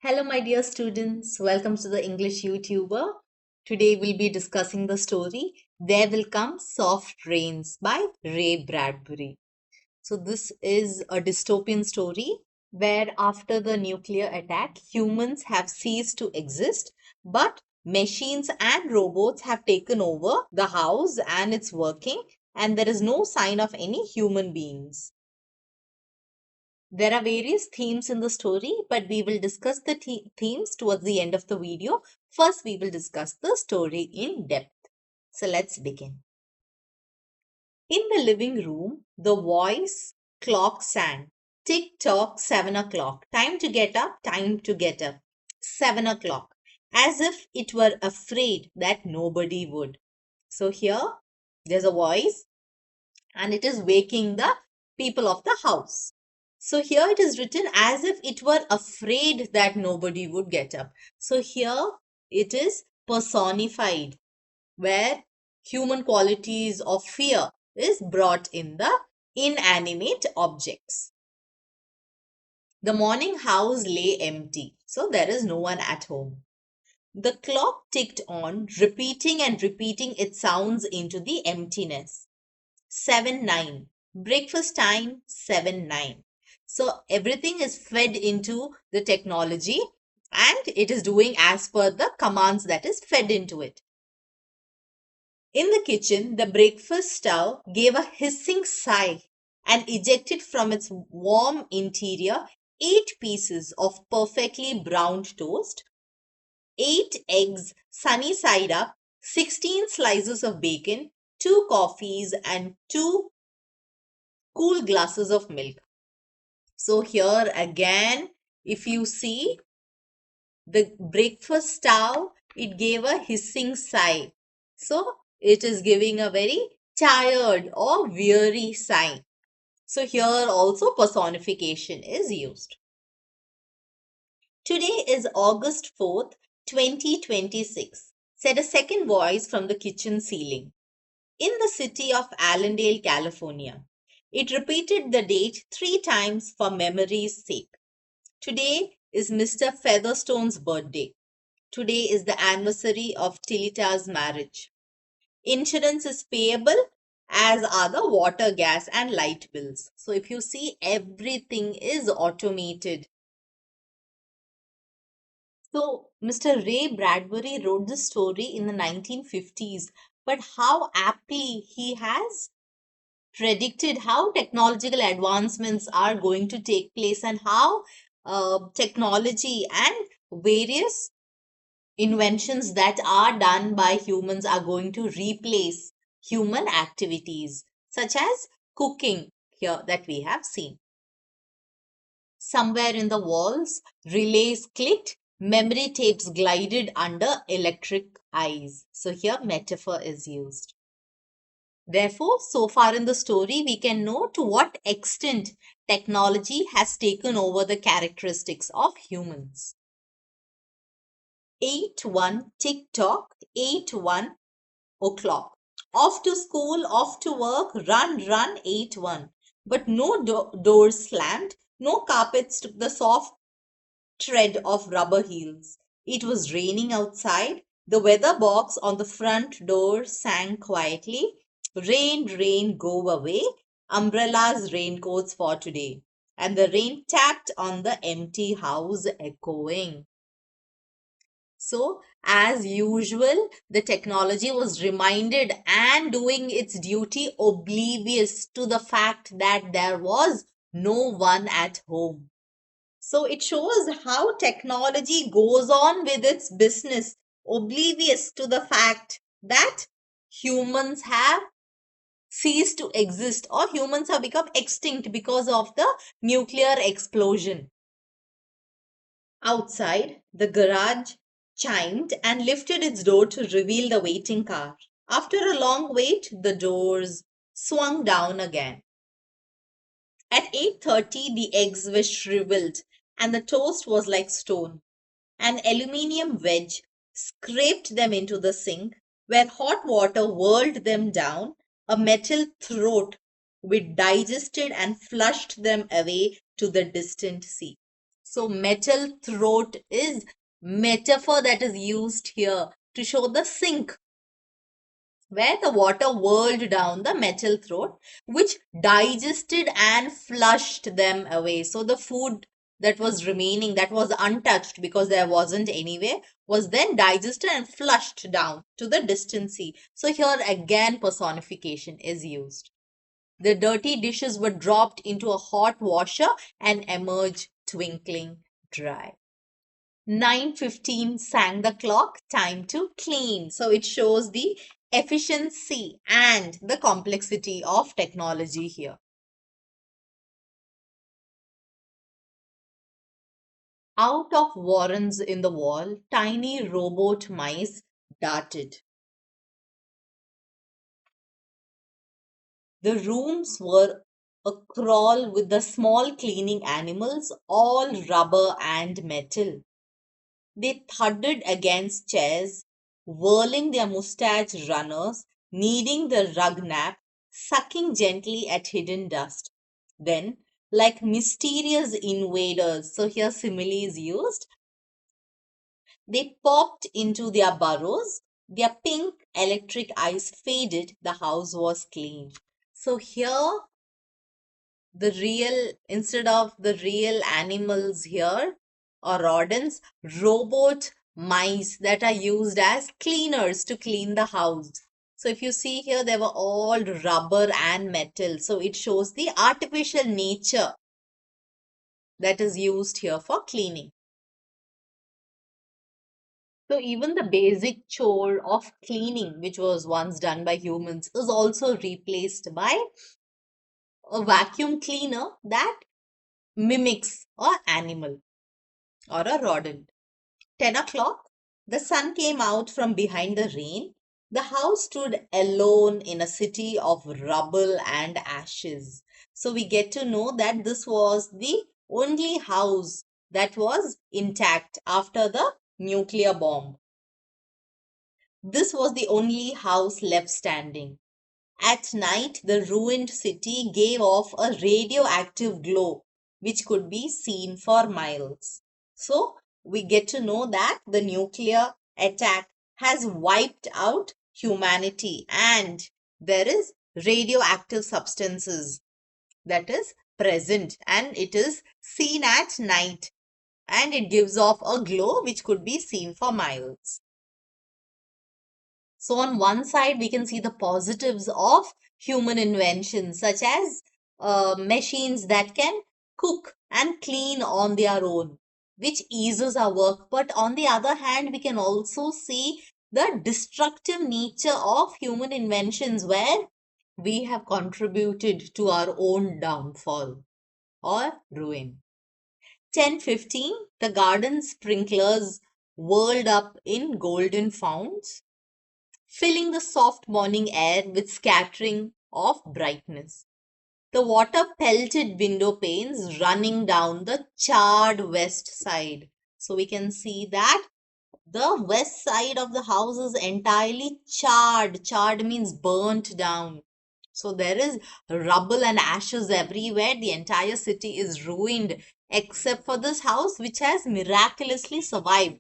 Hello, my dear students. Welcome to the English YouTuber. Today we'll be discussing the story There Will Come Soft Rains by Ray Bradbury. So, this is a dystopian story where, after the nuclear attack, humans have ceased to exist, but machines and robots have taken over the house and it's working, and there is no sign of any human beings. There are various themes in the story, but we will discuss the themes towards the end of the video. First, we will discuss the story in depth. So let's begin. In the living room, the voice clock sang. Tick tock, 7 o'clock. Time to get up, time to get up. 7 o'clock. As if it were afraid that nobody would. So here, there's a voice and it is waking the people of the house. So here it is written as if it were afraid that nobody would get up. So here it is personified where human qualities of fear is brought in the inanimate objects. The morning house lay empty, so there is no one at home. The clock ticked on, repeating and repeating its sounds into the emptiness. 7-9. Breakfast time 7-9. So everything is fed into the technology and it is doing as per the commands that is fed into it. In the kitchen, the breakfast stove gave a hissing sigh and ejected from its warm interior 8 pieces of perfectly browned toast, 8 eggs sunny side up, 16 slices of bacon, 2 coffees and 2 cool glasses of milk. So here again, if you see the breakfast stove, it gave a hissing sigh. So it is giving a very tired or weary sign. So here also personification is used. Today is August 4th, 2026, said a second voice from the kitchen ceiling. In the city of Allendale, California. It repeated the date 3 times for memory's sake. Today is Mr. Featherstone's birthday. Today is the anniversary of Tilita's marriage. Insurance is payable, as are the water, gas, and light bills. So if you see, everything is automated. So Mr. Ray Bradbury wrote this story in the 1950s, but how aptly he has predicted how technological advancements are going to take place and how technology and various inventions that are done by humans are going to replace human activities such as cooking here that we have seen. Somewhere in the walls, relays clicked, memory tapes glided under electric eyes. So here metaphor is used. Therefore, so far in the story, we can know to what extent technology has taken over the characteristics of humans. 8-1 tick-tock, 8-1 o'clock. Off to school, off to work, run, run, 8-1. But no doors slammed, no carpets took the soft tread of rubber heels. It was raining outside. The weather box on the front door sang quietly. Rain, rain, go away. Umbrellas, raincoats for today. And the rain tapped on the empty house, echoing. So, as usual, the technology was reminded and doing its duty, oblivious to the fact that there was no one at home. So it shows how technology goes on with its business, oblivious to the fact that humans have ceased to exist or humans have become extinct because of the nuclear explosion. Outside, the garage chimed and lifted its door to reveal the waiting car. After a long wait, the doors swung down again. At 8:30, the eggs were shriveled and the toast was like stone. An aluminium wedge scraped them into the sink, where hot water whirled them down a metal throat which digested and flushed them away to the distant sea. So metal throat is metaphor that is used here to show the sink where the water whirled down the metal throat, which digested and flushed them away. So the food that was remaining, that was untouched because there wasn't anywhere, was then digested and flushed down to the distant sea. So here again personification is used. The dirty dishes were dropped into a hot washer and emerged twinkling dry. 9:15 sang the clock, time to clean. So it shows the efficiency and the complexity of technology here. Out of warrens in the wall, tiny robot mice darted. The rooms were a crawl with the small cleaning animals, all rubber and metal. They thudded against chairs, whirling their mustache runners, kneading the rug nap, sucking gently at hidden dust. Then, like mysterious invaders, so here simile is used, they popped into their burrows, their pink electric eyes faded, the house was clean. So here instead of the real animals here or rodents, robot mice that are used as cleaners to clean the house. So if you see here, they were all rubber and metal. So it shows the artificial nature that is used here for cleaning. So even the basic chore of cleaning, which was once done by humans, is also replaced by a vacuum cleaner that mimics an animal or a rodent. 10 o'clock, the sun came out from behind the rain. The house stood alone in a city of rubble and ashes. So we get to know that this was the only house that was intact after the nuclear bomb. This was the only house left standing. At night, the ruined city gave off a radioactive glow which could be seen for miles. So, we get to know that the nuclear attack has wiped out humanity and there is radioactive substances that is present and it is seen at night and it gives off a glow which could be seen for miles. So on one side, we can see the positives of human inventions, such as machines that can cook and clean on their own, which eases our work. But on the other hand, we can also see the destructive nature of human inventions where we have contributed to our own downfall or ruin. 10:15, the garden sprinklers whirled up in golden founts filling the soft morning air with scattering of brightness. The water pelted window panes running down the charred west side. So we can see that the west side of the house is entirely charred. Charred means burnt down. So there is rubble and ashes everywhere. The entire city is ruined except for this house which has miraculously survived.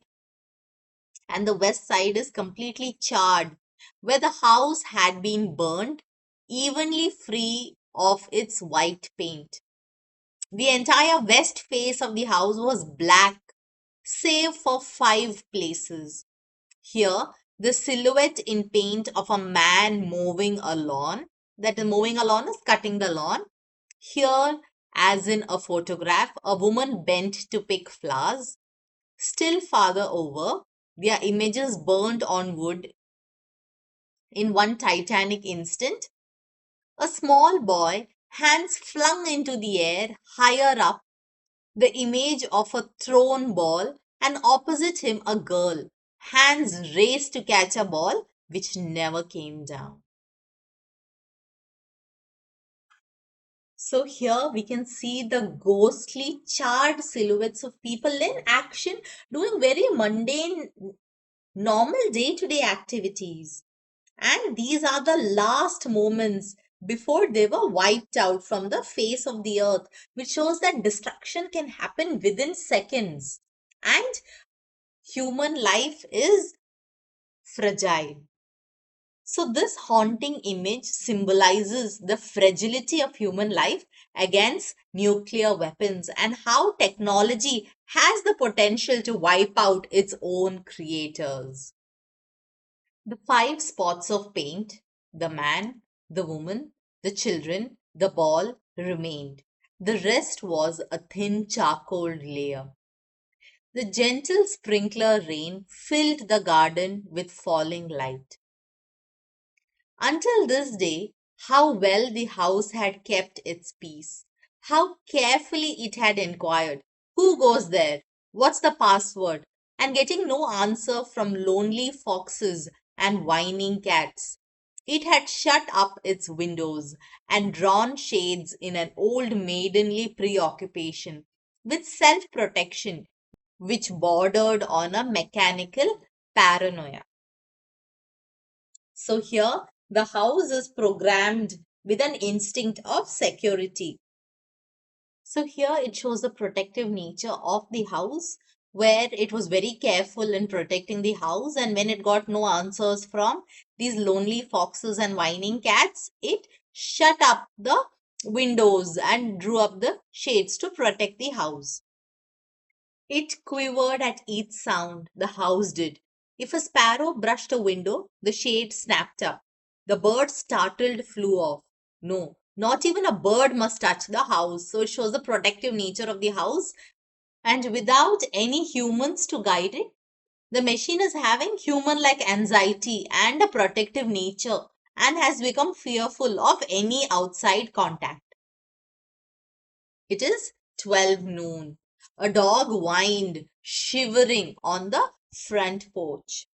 And the west side is completely charred, where the house had been burned, evenly free of its white paint. The entire west face of the house was black, save for 5 places. Here, the silhouette in paint of a man mowing a lawn, that mowing a lawn is cutting the lawn. Here, as in a photograph, a woman bent to pick flowers. Still farther over, their images burned on wood in one titanic instant. A small boy, hands flung into the air, higher up, the image of a thrown ball, and opposite him a girl, hands raised to catch a ball which never came down. So here we can see the ghostly charred silhouettes of people in action doing very mundane, normal day-to-day activities. And these are the last moments before they were wiped out from the face of the earth, which shows that destruction can happen within seconds. And human life is fragile. So, this haunting image symbolizes the fragility of human life against nuclear weapons and how technology has the potential to wipe out its own creators. The five spots of paint, the man, the woman, the children, the ball remained. The rest was a thin charcoal layer. The gentle sprinkler rain filled the garden with falling light. Until this day, how well the house had kept its peace. How carefully it had inquired, who goes there? What's the password? And getting no answer from lonely foxes and whining cats. It had shut up its windows and drawn shades in an old maidenly preoccupation with self protection, which bordered on a mechanical paranoia. So here the house is programmed with an instinct of security. So here it shows the protective nature of the house where it was very careful in protecting the house, and when it got no answers from these lonely foxes and whining cats, it shut up the windows and drew up the shades to protect the house. It quivered at each sound, the house did. If a sparrow brushed a window, the shade snapped up. The bird startled flew off. No, not even a bird must touch the house. So it shows the protective nature of the house. And without any humans to guide it, the machine is having human like anxiety and a protective nature and has become fearful of any outside contact. It is 12 noon. A dog whined, shivering on the front porch.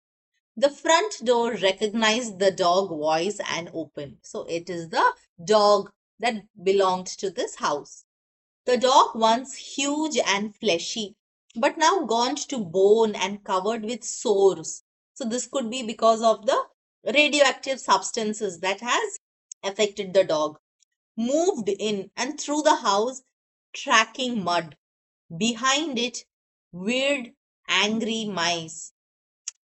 The front door recognized the dog voice and opened. So it is the dog that belonged to this house. The dog, once huge and fleshy, but now gaunt to bone and covered with sores. So this could be because of the radioactive substances that has affected the dog. Moved in and through the house, tracking mud. Behind it, weird, angry mice.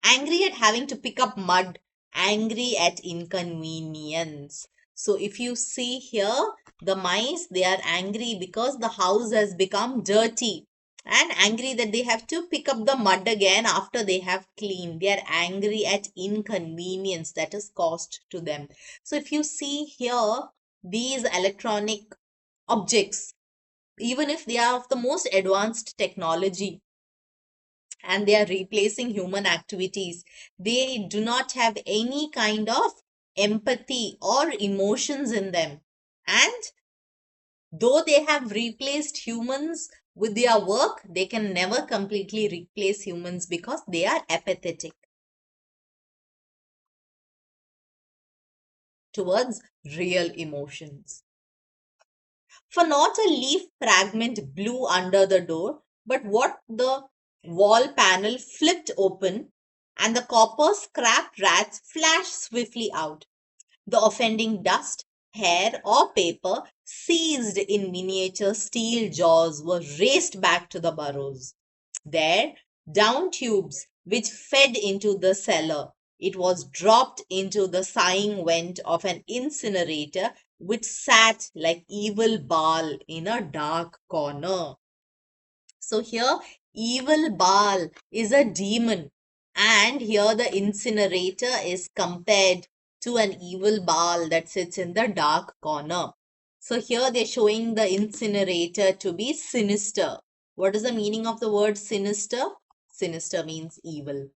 Angry at having to pick up mud, angry at inconvenience. So, if you see here, the mice, they are angry because the house has become dirty and angry that they have to pick up the mud again after they have cleaned. They are angry at inconvenience that is caused to them. So, if you see here, these electronic objects, even if they are of the most advanced technology and they are replacing human activities, they do not have any kind of empathy or emotions in them. And though they have replaced humans with their work, they can never completely replace humans because they are apathetic towards real emotions. For not a leaf fragment blew under the door, but what the wall panel flipped open, and the copper scrap rats flashed swiftly out. The offending dust, hair, or paper, seized in miniature steel jaws, were raced back to the burrows. There, down tubes which fed into the cellar, it was dropped into the sighing vent of an incinerator which sat like evil Baal in a dark corner. So here, evil Baal is a demon, and here the incinerator is compared to an evil Baal that sits in the dark corner. So here they're showing the incinerator to be sinister. What is the meaning of the word sinister? Sinister means evil.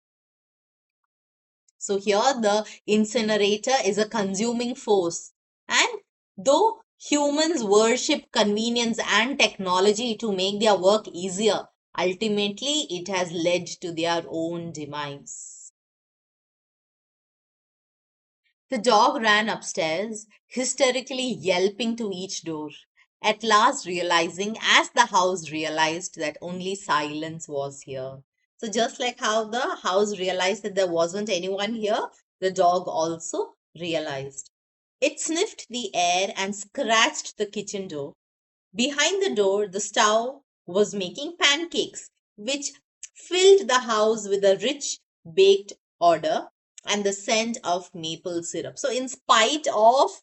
So here the incinerator is a consuming force. And though humans worship convenience and technology to make their work easier, ultimately it has led to their own demise. The dog ran upstairs, hysterically yelping to each door, at last realizing, as the house realized, that only silence was here. So, just like how the house realized that there wasn't anyone here, the dog also realized. It sniffed the air and scratched the kitchen door. Behind the door, the stove was making pancakes, which filled the house with a rich baked odor and the scent of maple syrup. So, in spite of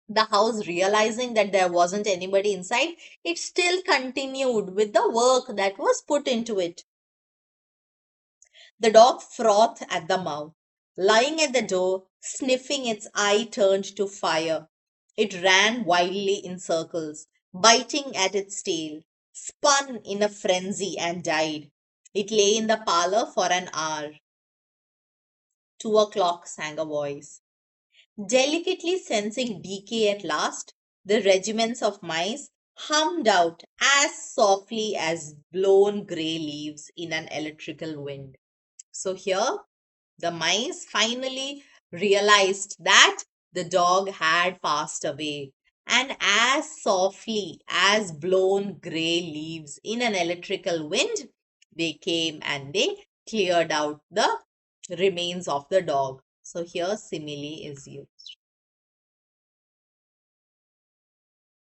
the house realizing that there wasn't anybody inside, it still continued with the work that was put into it. The dog frothed at the mouth, lying at the door, sniffing, its eye turned to fire. It ran wildly in circles, biting at its tail, spun in a frenzy and died. It lay in the parlor for an hour. 2 o'clock, sang a voice. Delicately sensing decay at last, the regiments of mice hummed out as softly as blown grey leaves in an electrical wind. So here the mice finally realized that the dog had passed away. And as softly as blown grey leaves in an electrical wind, they came and they cleared out the remains of the dog. So here simile is used.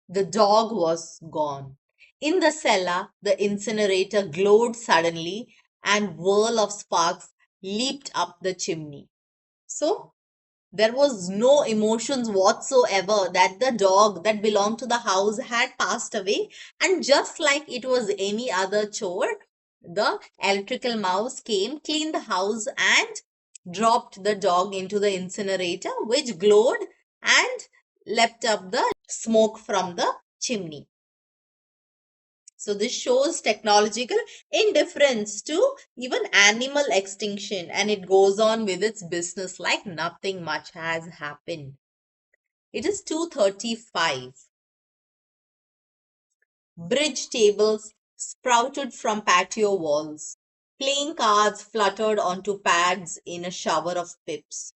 The dog was gone. In the cellar, the incinerator glowed suddenly and whirl of sparks leaped up the chimney. So there was no emotions whatsoever that the dog that belonged to the house had passed away. And just like it was any other chore, the electrical mouse came, cleaned the house, and dropped the dog into the incinerator, which glowed and leapt up the smoke from the chimney. So this shows technological indifference to even animal extinction, and it goes on with its business like nothing much has happened. It is 2:35. Bridge tables sprouted from patio walls. Playing cards fluttered onto pads in a shower of pips.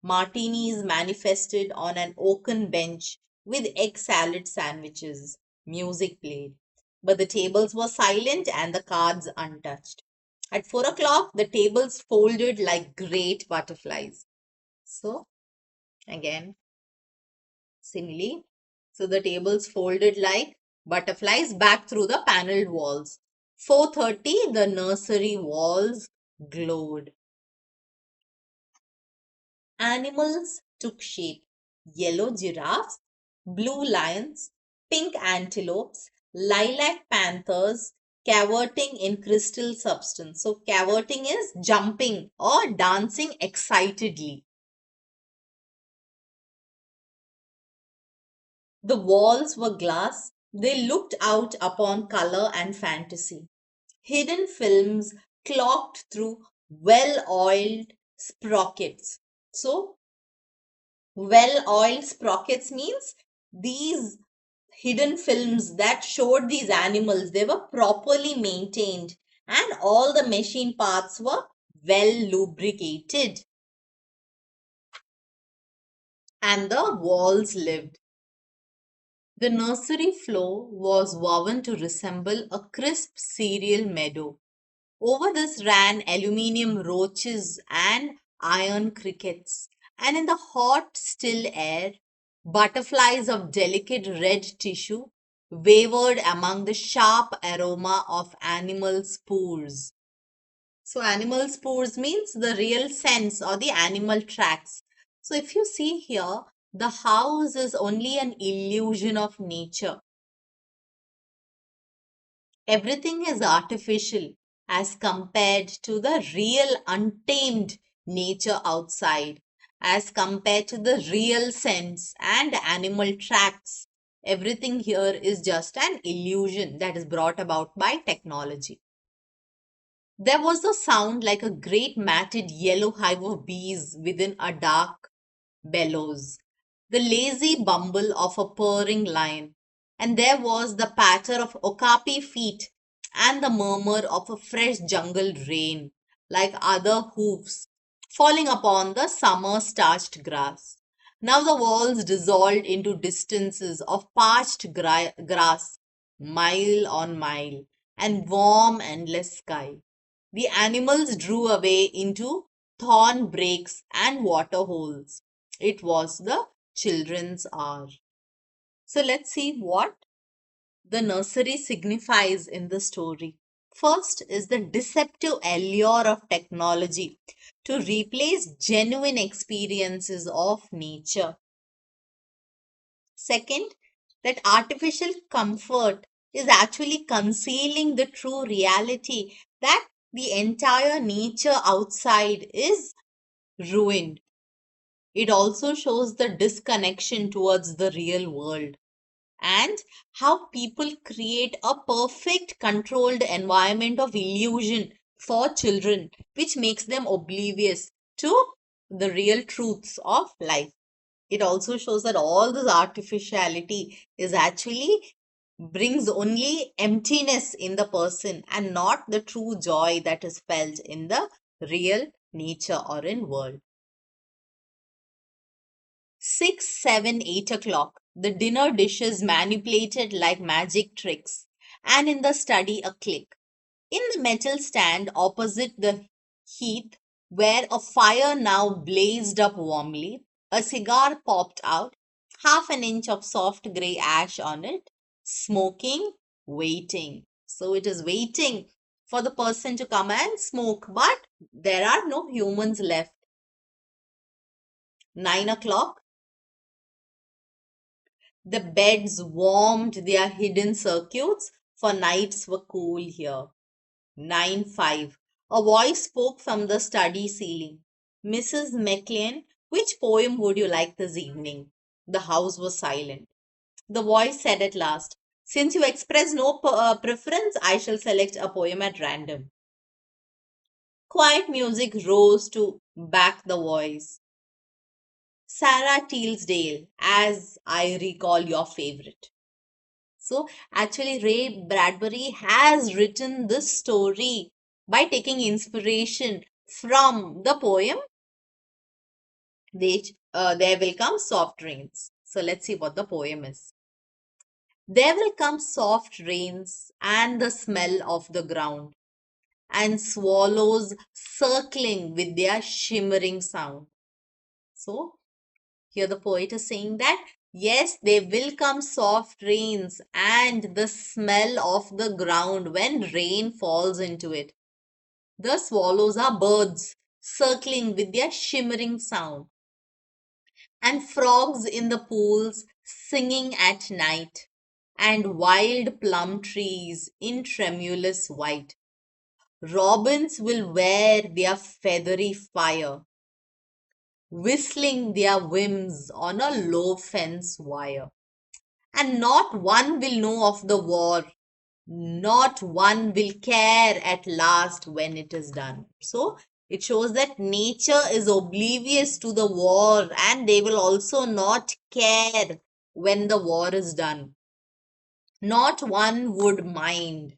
Martinis manifested on an oaken bench with egg salad sandwiches. Music played. But the tables were silent and the cards untouched. At 4 o'clock, the tables folded like great butterflies. So, again, simile. So, the tables folded like butterflies back through the paneled walls. 4:30, the nursery walls glowed. Animals took shape: yellow giraffes, blue lions, pink antelopes, lilac panthers, cavorting in crystal substance. So, cavorting is jumping or dancing excitedly. The walls were glass, they looked out upon color and fantasy. Hidden films clocked through well oiled sprockets. So, well oiled sprockets means these hidden films that showed these animals, they were properly maintained and all the machine parts were well lubricated, and the walls lived. The nursery floor was woven to resemble a crisp cereal meadow. Over this ran aluminium roaches and iron crickets, and in the hot, still air, butterflies of delicate red tissue wavered among the sharp aroma of animal spores. So, animal spores means the real sense or the animal tracks. So, if you see here, the house is only an illusion of nature. Everything is artificial as compared to the real untamed nature outside, as compared to the real sense and animal tracks. Everything here is just an illusion that is brought about by technology. There was a sound like a great matted yellow hive of bees within a dark bellows, the lazy bumble of a purring lion, and there was the patter of okapi feet and the murmur of a fresh jungle rain, like other hoofs falling upon the summer starched grass. Now the walls dissolved into distances of parched grass, mile on mile, and warm endless sky. The animals drew away into thorn breaks and water holes. It was the children's are. So let's see what the nursery signifies in the story. First is the deceptive allure of technology to replace genuine experiences of nature. Second, that artificial comfort is actually concealing the true reality that the entire nature outside is ruined. It also shows the disconnection towards the real world and how people create a perfect controlled environment of illusion for children, which makes them oblivious to the real truths of life. It also shows that all this artificiality is actually brings only emptiness in the person and not the true joy that is felt in the real nature or in world. 6, 7, 8 o'clock. The dinner dishes manipulated like magic tricks, and in the study a click. In the metal stand opposite the hearth, where a fire now blazed up warmly, a cigar popped out, half an inch of soft grey ash on it, smoking, waiting. So it is waiting for the person to come and smoke, but there are no humans left. 9 o'clock. The beds warmed their hidden circuits, for nights were cool here. 9:05. A voice spoke from the study ceiling. Mrs. McLean, which poem would you like this evening? The house was silent. The voice said at last, since you express no preference, I shall select a poem at random. Quiet music rose to back the voice. Sarah Tealsdale, as I recall your favorite. So, actually, Ray Bradbury has written this story by taking inspiration from the poem There Will Come Soft Rains. So, let's see what the poem is. There will come soft rains and the smell of the ground, and swallows circling with their shimmering sound. So, here the poet is saying that yes, there will come soft rains and the smell of the ground when rain falls into it. The swallows are birds circling with their shimmering sound, and frogs in the pools singing at night, and wild plum trees in tremulous white. Robins will wear their feathery fire, whistling their whims on a low fence wire. And not one will know of the war, not one will care at last when it is done. So it shows that nature is oblivious to the war and they will also not care when the war is done. Not one would mind,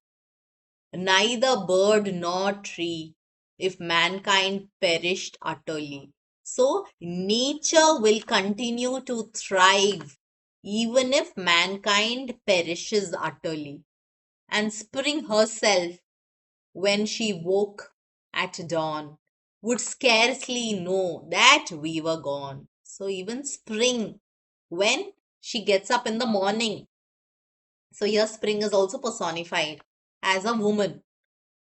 neither bird nor tree, if mankind perished utterly. So nature will continue to thrive even if mankind perishes utterly. And spring herself, when she woke at dawn, would scarcely know that we were gone. So even spring, when she gets up in the morning, so here spring is also personified as a woman.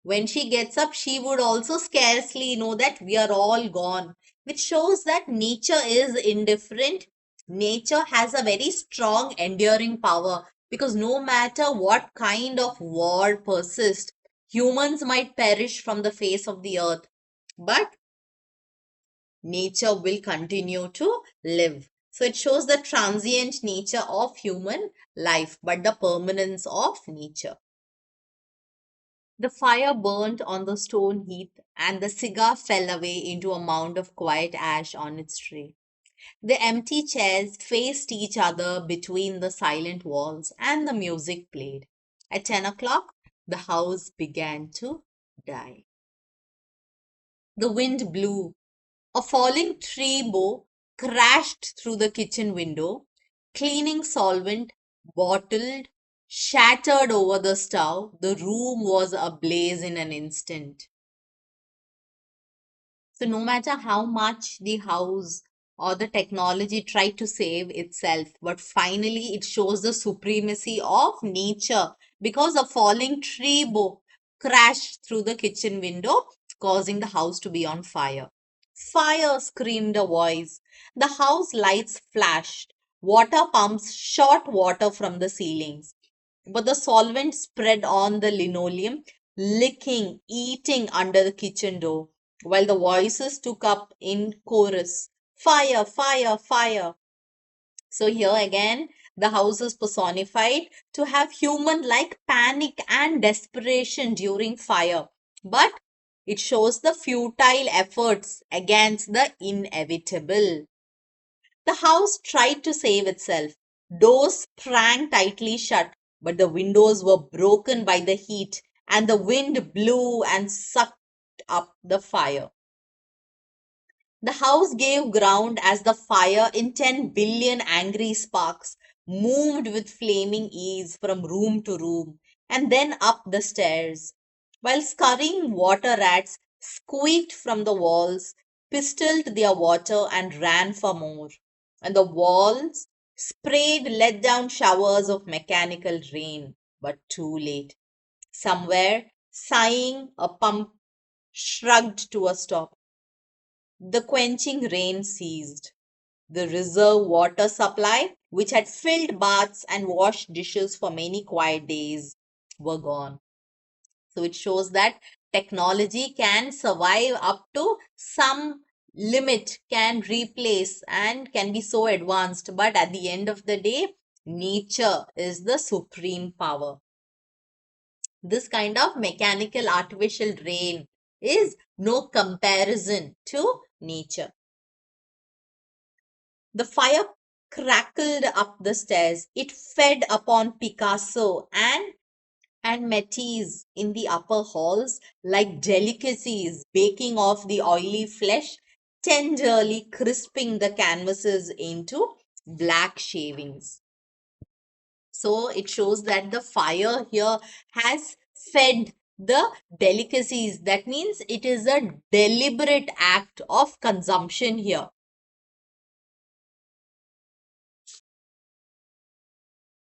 When she gets up, she would also scarcely know that we are all gone, which shows that nature is indifferent. Nature has a very strong, enduring power because no matter what kind of war persists, humans might perish from the face of the earth, but nature will continue to live. So it shows the transient nature of human life, but the permanence of nature. The fire burnt on the stone heath, and the cigar fell away into a mound of quiet ash on its tray. The empty chairs faced each other between the silent walls, and the music played. At 10 o'clock, the house began to die. The wind blew. A falling tree bough crashed through the kitchen window. Cleaning solvent, bottled, shattered over the stove. The room was ablaze in an instant. So, no matter how much the house or the technology tried to save itself, but finally it shows the supremacy of nature because a falling tree crashed through the kitchen window, causing the house to be on fire. Fire, screamed a voice. The house lights flashed. Water pumps shot water from the ceilings. But the solvent spread on the linoleum, licking, eating under the kitchen door, while the voices took up in chorus, fire, fire, fire. So here again, the house is personified to have human like panic and desperation during fire. But it shows the futile efforts against the inevitable. The house tried to save itself. Doors sprang tightly shut, but the windows were broken by the heat, and the wind blew and sucked up the fire. The house gave ground as the fire in 10 billion angry sparks moved with flaming ease from room to room and then up the stairs, while scurrying water rats squeaked from the walls, pistoled their water, and ran for more. And the walls sprayed let down showers of mechanical rain, but too late. Somewhere, sighing, a pump shrugged to a stop. The quenching rain ceased. The reserve water supply, which had filled baths and washed dishes for many quiet days, were gone. So it shows that technology can survive up to some limit, can replace and can be so advanced. But at the end of the day, nature is the supreme power. This kind of mechanical artificial rain is no comparison to nature. The fire crackled up the stairs. It fed upon Picasso and Matisse in the upper halls like delicacies, baking off the oily flesh, tenderly crisping the canvases into black shavings. So it shows that the fire here has fed the delicacies. That means it is a deliberate act of consumption here.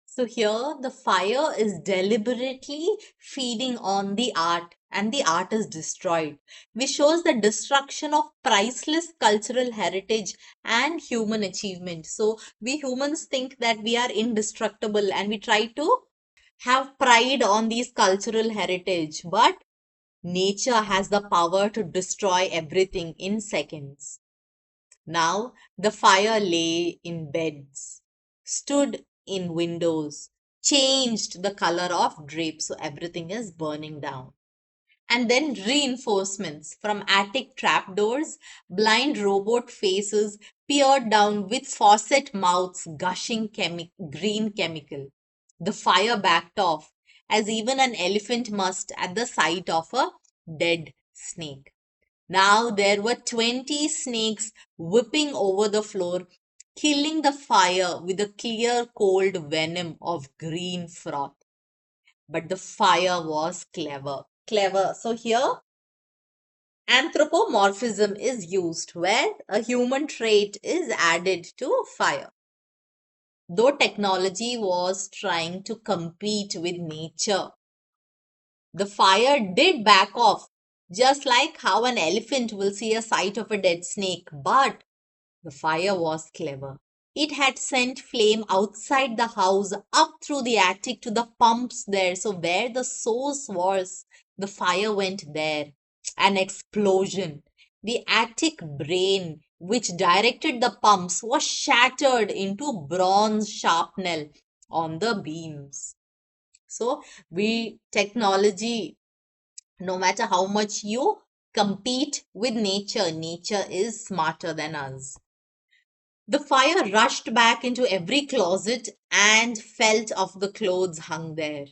So here the fire is deliberately feeding on the art and the art is destroyed, which shows the destruction of priceless cultural heritage and human achievement. So we humans think that we are indestructible and we try to have pride on these cultural heritage, but nature has the power to destroy everything in seconds. Now the fire lay in beds, stood in windows, changed the color of drapes, so everything is burning down. And then reinforcements from attic trapdoors, blind robot faces peered down with faucet mouths gushing green chemical. The fire backed off, as even an elephant must at the sight of a dead snake. Now there were 20 snakes whipping over the floor, killing the fire with a clear cold venom of green froth. But the fire was clever. Clever. So here, anthropomorphism is used where a human trait is added to fire. Though technology was trying to compete with nature, the fire did back off, just like how an elephant will see a sight of a dead snake. But the fire was clever. It had sent flame outside the house, up through the attic to the pumps there. So, where the source was, the fire went there. An explosion. The attic brain, which directed the pumps, was shattered into bronze shrapnel on the beams. So, technology, no matter how much you compete with nature, nature is smarter than us. The fire rushed back into every closet and felt of the clothes hung there.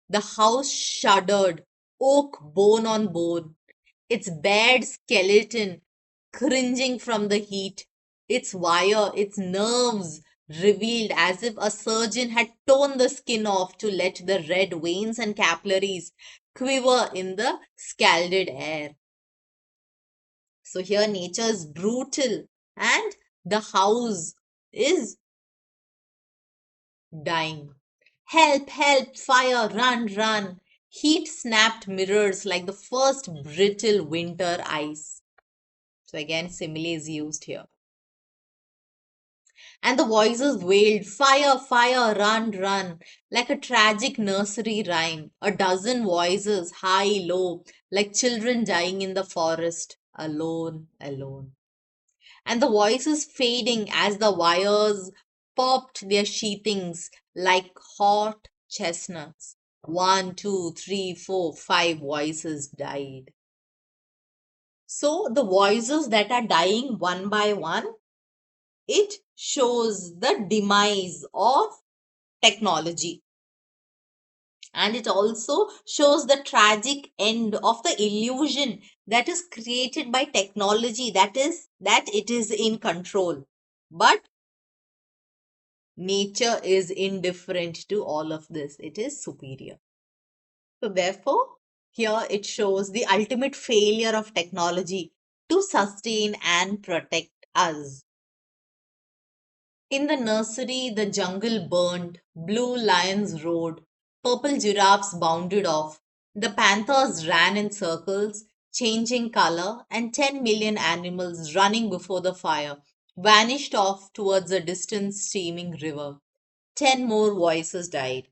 The house shuddered, oak bone on bone, its bared skeleton cringing from the heat, its wire, its nerves revealed as if a surgeon had torn the skin off to let the red veins and capillaries quiver in the scalded air. So here nature is brutal and The house is dying. Help, help, fire, run, run. Heat snapped mirrors like the first brittle winter ice. So again, simile is used here. And the voices wailed, fire, fire, run, run, like a tragic nursery rhyme. A dozen voices, high, low, like children dying in the forest, alone, alone. And the voices fading as the wires popped their sheathings like hot chestnuts. One, two, three, four, five voices died. So the voices that are dying one by one, it shows the demise of technology. And it also shows the tragic end of the illusion that is created by technology, that is, that it is in control. But nature is indifferent to all of this, it is superior. So, therefore, here it shows the ultimate failure of technology to sustain and protect us. In the nursery, the jungle burned, blue lions roared, purple giraffes bounded off, the panthers ran in circles, changing color, and 10 million animals running before the fire vanished off towards a distant steaming river. 10 more voices died.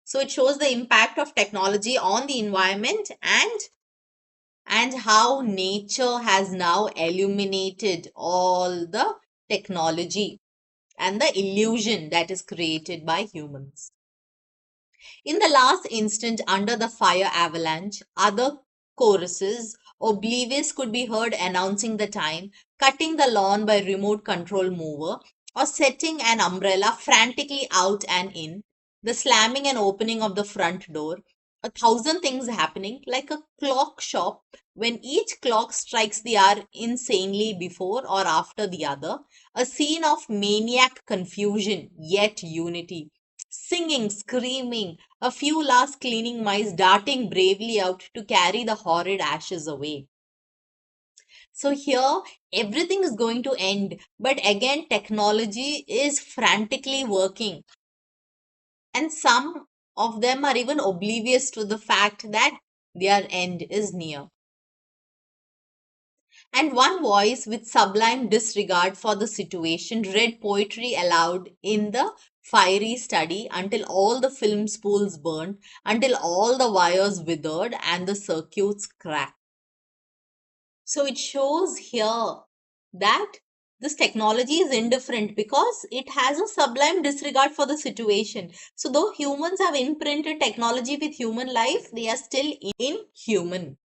So it shows the impact of technology on the environment and how nature has now eliminated all the technology and the illusion that is created by humans. In the last instant under the fire avalanche, other choruses, oblivious, could be heard announcing the time, cutting the lawn by remote control mover, or setting an umbrella frantically out and in, the slamming and opening of the front door, a thousand things happening like a clock shop when each clock strikes the hour insanely before or after the other, a scene of maniac confusion yet unity. Singing, screaming, a few last cleaning mice darting bravely out to carry the horrid ashes away. So, here everything is going to end, but again, technology is frantically working, and some of them are even oblivious to the fact that their end is near. And one voice, with sublime disregard for the situation, read poetry aloud in the fiery study until all the film spools burned, until all the wires withered and the circuits cracked. So it shows here that this technology is indifferent because it has a sublime disregard for the situation. So, though humans have imprinted technology with human life, they are still inhuman.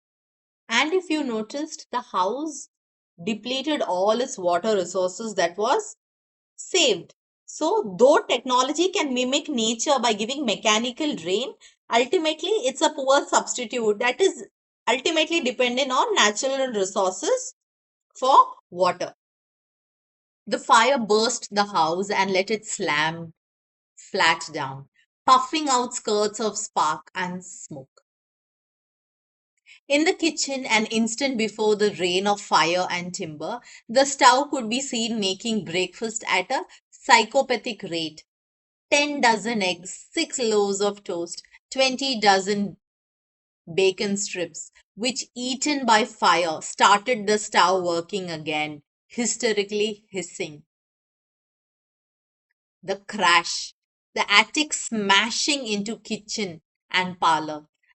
And if you noticed, the house depleted all its water resources that was saved. So, though technology can mimic nature by giving mechanical rain, ultimately it's a poor substitute that is ultimately dependent on natural resources for water. The fire burst the house and let it slam flat down, puffing out skirts of spark and smoke. In the kitchen, an instant before the rain of fire and timber, the stove could be seen making breakfast at a psychopathic rate. 10 dozen eggs, 6 loaves of toast, 20 dozen bacon strips, which eaten by fire started the stove working again, hysterically hissing. The crash, the attic smashing into kitchen and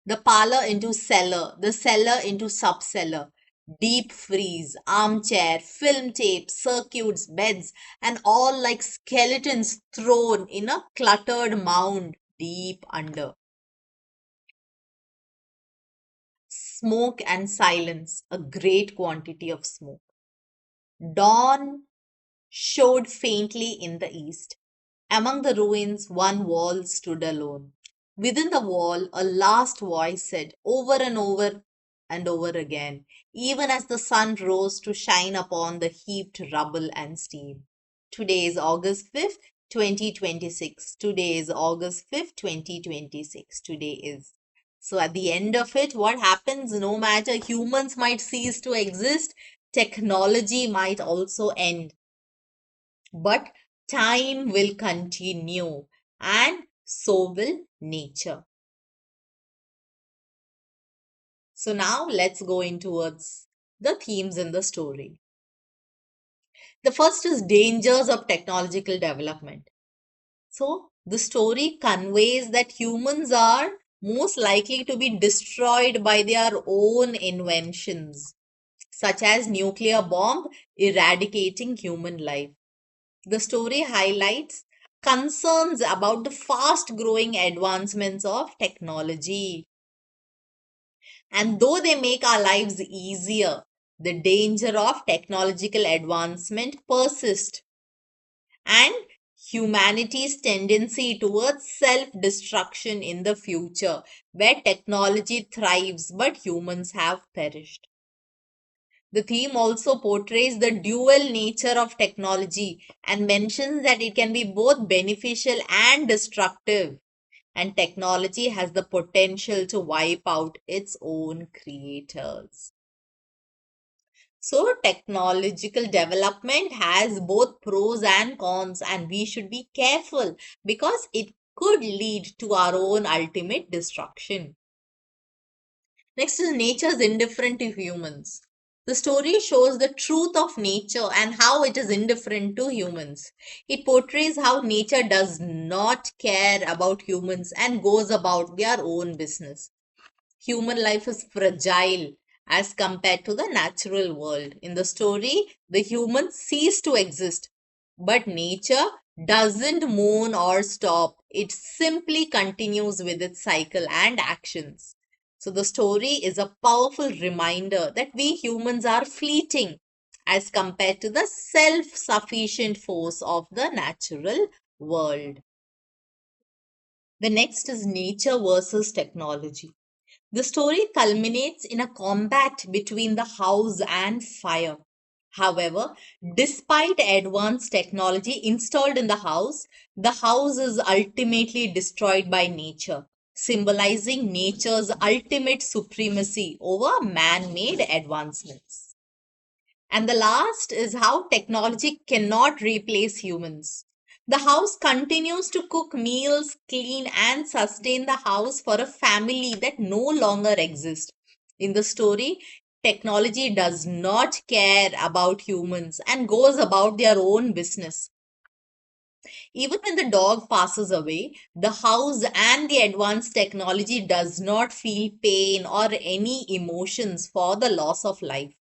the parlor into cellar, the cellar into subcellar, deep freeze, armchair, film tape, circuits, beds, and all like skeletons thrown in a cluttered mound deep under. Smoke and silence, a great quantity of smoke. Dawn showed faintly in the east. Among the ruins, one wall stood alone. Within the wall, a last voice said over and over and over again, even as the sun rose to shine upon the heaped rubble and steam. Today is August 5th, 2026. Today is August 5th, 2026. Today is. So, at the end of it, what happens? No matter humans might cease to exist, technology might also end, but time will continue, and so will nature. So now let's go in towards the themes in the story. The first is dangers of technological development. So the story conveys that humans are most likely to be destroyed by their own inventions, such as nuclear bomb eradicating human life. The story highlights concerns about the fast growing advancements of technology. And though they make our lives easier, the danger of technological advancement persists, and humanity's tendency towards self destruction in the future, where technology thrives but humans have perished. The theme also portrays the dual nature of technology and mentions that it can be both beneficial and destructive, and technology has the potential to wipe out its own creators. So, technological development has both pros and cons, and we should be careful because it could lead to our own ultimate destruction. Next is nature's indifferent to humans. The story shows the truth of nature and how it is indifferent to humans. It portrays how nature does not care about humans and goes about their own business. Human life is fragile as compared to the natural world. In the story, the humans cease to exist, but nature doesn't mourn or stop. It simply continues with its cycle and actions. So, the story is a powerful reminder that we humans are fleeting as compared to the self sufficient force of the natural world. The next is nature versus technology. The story culminates in a combat between the house and fire. However, despite advanced technology installed in the house is ultimately destroyed by nature, symbolizing nature's ultimate supremacy over man made advancements. And the last is how technology cannot replace humans. The house continues to cook meals, clean, and sustain the house for a family that no longer exists. In the story, technology does not care about humans and goes about their own business. Even when the dog passes away, the house and the advanced technology does not feel pain or any emotions for the loss of life.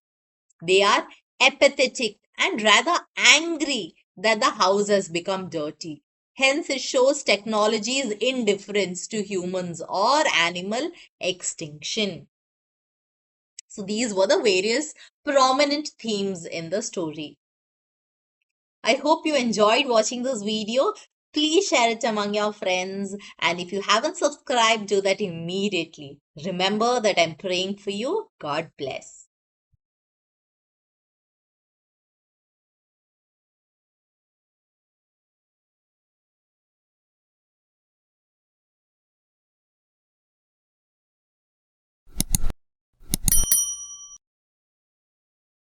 They are apathetic and rather angry that the house has become dirty. Hence, it shows technology's indifference to humans or animal extinction. So, these were the various prominent themes in the story. I hope you enjoyed watching this video. Please share it among your friends. And if you haven't subscribed, do that immediately. Remember that I'm praying for you. God bless.